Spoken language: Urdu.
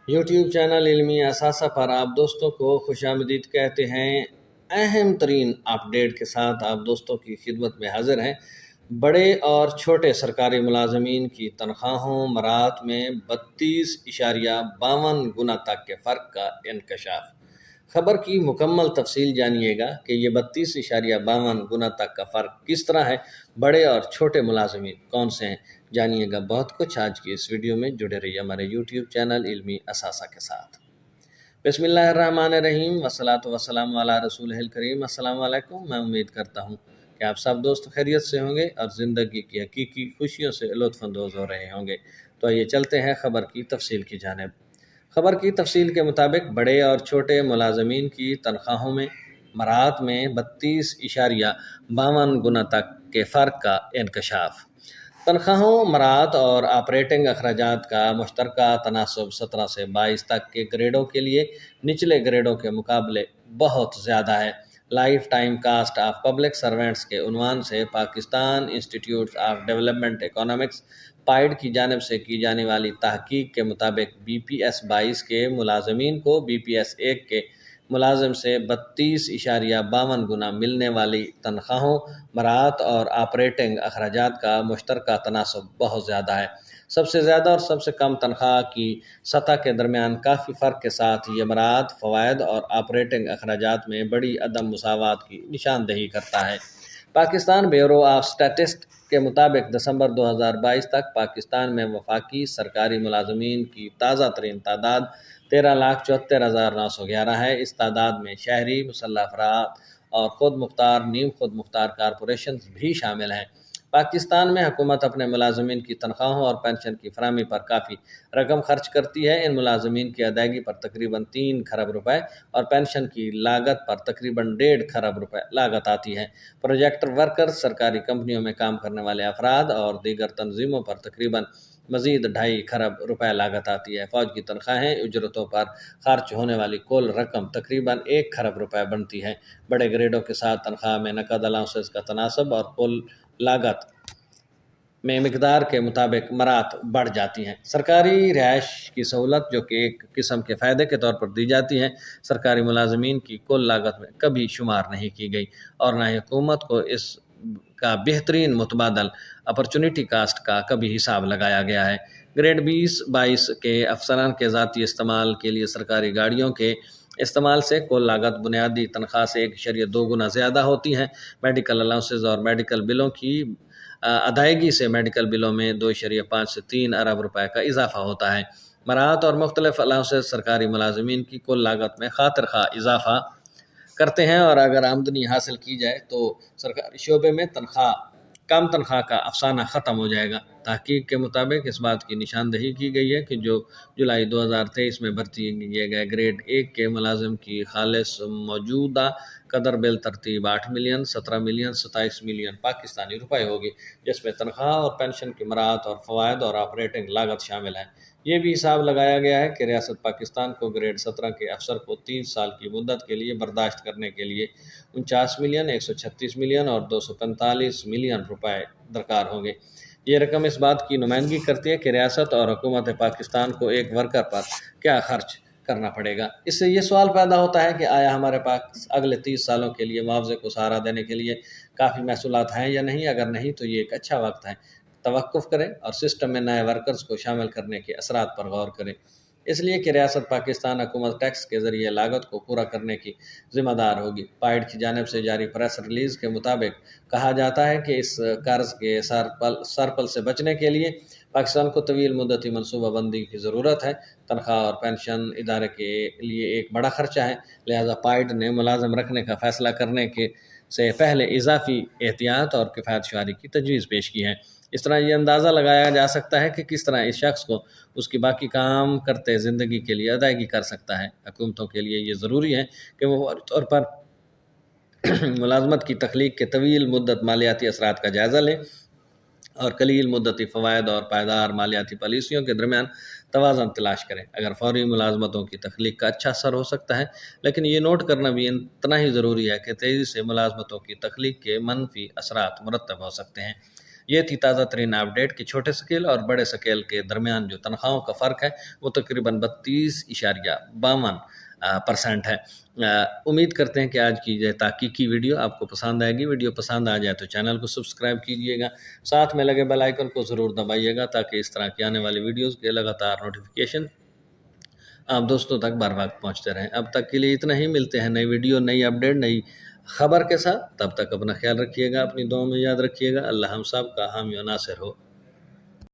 یوٹیوب چینل علمی اثاثہ پر آپ دوستوں کو خوش آمدید کہتے ہیں۔ اہم ترین اپڈیٹ کے ساتھ آپ دوستوں کی خدمت میں حاضر ہیں۔ بڑے اور چھوٹے سرکاری ملازمین کی تنخواہوں مرات میں 32.52 گنا تک کے فرق کا انکشاف۔ خبر کی مکمل تفصیل جانیے گا کہ یہ 32.52 گنا تک کا فرق کس طرح ہے، بڑے اور چھوٹے ملازمین کون سے ہیں، جانیے گا بہت کچھ آج کی اس ویڈیو میں۔ جڑے رہیے ہمارے یوٹیوب چینل علمی اثاثہ کے ساتھ۔ بسم اللہ الرحمن الرحیم، والصلاۃ والسلام علی رسول الکریم۔ السلام علیکم، میں امید کرتا ہوں کہ آپ سب دوست خیریت سے ہوں گے اور زندگی کی حقیقی خوشیوں سے لطف اندوز ہو رہے ہوں گے۔ تو آئیے چلتے ہیں خبر کی تفصیل کی جانب۔ خبر کی تفصیل کے مطابق بڑے اور چھوٹے ملازمین کی تنخواہوں میں مرات میں 32.52 گنا تک کے فرق کا انکشاف۔ تنخواہوں مرات اور آپریٹنگ اخراجات کا مشترکہ تناسب 17 سے 22 تک کے گریڈوں کے لیے نچلے گریڈوں کے مقابلے بہت زیادہ ہے۔ Life time cost of public servants کے عنوان سے پاکستان انسٹی ٹیوٹ آف ڈیولپمنٹ اکنامکس پائیڈ کی جانب سے کی جانے والی تحقیق کے مطابق بی پی ایس 22 کے ملازمین کو بی پی ایس 1 کے ملازم سے 32.52 گنا ملنے والی تنخواہوں مرات اور آپریٹنگ اخراجات کا مشترکہ تناسب بہت زیادہ ہے۔ سب سے زیادہ اور سب سے کم تنخواہ کی سطح کے درمیان کافی فرق کے ساتھ یہ مرات، فوائد اور آپریٹنگ اخراجات میں بڑی عدم مساوات کی نشاندہی کرتا ہے۔ پاکستان بیورو آف اسٹیٹسٹکس کے مطابق دسمبر 2022 تک پاکستان میں وفاقی سرکاری ملازمین کی تازہ ترین تعداد 13,74,911 ہے۔ اس تعداد میں شہری، مسلح افراد اور خود مختار، نیم خود مختار کارپوریشنز بھی شامل ہیں۔ پاکستان میں حکومت اپنے ملازمین کی تنخواہوں اور پنشن کی فراہمی پر کافی رقم خرچ کرتی ہے۔ ان ملازمین کی ادائیگی پر تقریباً 3 کھرب روپے اور پنشن کی لاگت پر تقریباً 1.5 کھرب روپے لاگت آتی ہے۔ پروجیکٹ ورکرز، سرکاری کمپنیوں میں کام کرنے والے افراد اور دیگر تنظیموں پر تقریباً مزید 2.5 کھرب روپے لاگت آتی ہے۔ فوج کی تنخواہیں، اجرتوں پر خرچ ہونے والی کل رقم تقریباً 1 کھرب روپے بنتی ہے۔ بڑے گریڈوں کے ساتھ تنخواہ میں نقد الاؤنسز کا تناسب اور کل لاگت میں مقدار کے مطابق مرات بڑھ جاتی ہیں۔ سرکاری رہائش کی سہولت، جو کہ ایک قسم کے فائدے کے طور پر دی جاتی ہے، سرکاری ملازمین کی کل لاگت میں کبھی شمار نہیں کی گئی اور نہ ہی حکومت کو اس کا بہترین متبادل اپرچونٹی کاسٹ کا کبھی حساب لگایا گیا ہے۔ گریڈ 20-22 کے افسران کے ذاتی استعمال کے لیے سرکاری گاڑیوں کے استعمال سے کل لاگت بنیادی تنخواہ سے 1.2 گنا زیادہ ہوتی ہے۔ میڈیکل الاؤنسز اور میڈیکل بلوں کی ادائیگی سے میڈیکل بلوں میں 2.5 سے 3 ارب روپے کا اضافہ ہوتا ہے۔ مرات اور مختلف الاؤنسز سرکاری ملازمین کی کل لاگت میں خاطر خواہ اضافہ کرتے ہیں، اور اگر آمدنی حاصل کی جائے تو سرکاری شعبے میں کم تنخواہ کا افسانہ ختم ہو جائے گا۔ تحقیق کے مطابق اس بات کی نشاندہی کی گئی ہے کہ جو جولائی 2023 میں بھرتی کیے گئے گریڈ 1 کے ملازم کی خالص موجودہ قدر بالترتیب 8 ملین، 17 ملین، 27 ملین پاکستانی روپے ہوگی، جس میں تنخواہ اور پنشن کی مرات اور فوائد اور آپریٹنگ لاگت شامل ہے۔ یہ بھی حساب لگایا گیا ہے کہ ریاست پاکستان کو گریڈ 17 کے افسر کو 3 سال کی مدت کے لیے برداشت کرنے کے لیے 49 ملین، 136 ملین اور 245 ملین روپے درکار ہوں گے۔ یہ رقم اس بات کی نمائندگی کرتی ہے کہ ریاست اور حکومت پاکستان کو ایک ورکر پر کیا خرچ کرنا پڑے گا۔ اس سے یہ سوال پیدا ہوتا ہے کہ آیا ہمارے پاس اگلے 30 سالوں کے لیے معاوضے کو سہارا دینے کے لیے کافی محصولات ہیں یا نہیں؟ اگر نہیں تو یہ ایک اچھا وقت ہے توقف کریں اور سسٹم میں نئے ورکرز کو شامل کرنے کے اثرات پر غور کریں، اس لیے کہ ریاست پاکستان حکومت ٹیکس کے ذریعے لاگت کو پورا کرنے کی ذمہ دار ہوگی۔ پائیڈ کی جانب سے جاری پریس ریلیز کے مطابق کہا جاتا ہے کہ اس قرض کے سرپل سے بچنے کے لیے پاکستان کو طویل مدتی منصوبہ بندی کی ضرورت ہے۔ تنخواہ اور پنشن ادارے کے لیے ایک بڑا خرچہ ہے، لہذا پائیڈ نے ملازم رکھنے کا فیصلہ کرنے سے پہلے اضافی احتیاط اور کفایت شعاری کی تجویز پیش کی ہے۔ اس طرح یہ اندازہ لگایا جا سکتا ہے کہ کس طرح اس شخص کو اس کی باقی کام کرتے زندگی کے لیے ادائیگی کر سکتا ہے۔ حکومتوں کے لیے یہ ضروری ہے کہ وہ فوری طور پر ملازمت کی تخلیق کے طویل مدت مالیاتی اثرات کا جائزہ لیں اور قلیل مدتی فوائد اور پائیدار مالیاتی پالیسیوں کے درمیان توازن تلاش کریں۔ اگر فوری ملازمتوں کی تخلیق کا اچھا اثر ہو سکتا ہے، لیکن یہ نوٹ کرنا بھی اتنا ہی ضروری ہے کہ تیزی سے ملازمتوں کی تخلیق کے منفی اثرات مرتب ہو سکتے ہیں۔ یہ تھی تازہ ترین اپڈیٹ کہ چھوٹے سکیل اور بڑے سکیل کے درمیان جو تنخواہوں کا فرق ہے وہ تقریباً 32.52% ہے۔ امید کرتے ہیں کہ آج کی یہ تحقیقی ویڈیو آپ کو پسند آئے گی۔ ویڈیو پسند آ جائے تو چینل کو سبسکرائب کیجئے گا، ساتھ میں لگے بیل آئیکن کو ضرور دبائیے گا تاکہ اس طرح کی آنے والی ویڈیوز کے لگاتار نوٹیفیکیشن آپ دوستوں تک بر وقت پہنچتے رہیں۔ اب تک کے لیے اتنا ہی، ملتے ہیں نئی ویڈیو، نئی اپڈیٹ، نئی خبر کے ساتھ۔ تب تک اپنا خیال رکھیے گا، اپنی دعاؤں میں یاد رکھیے گا۔ اللہ ہم سب کا حامی و ناصر ہو۔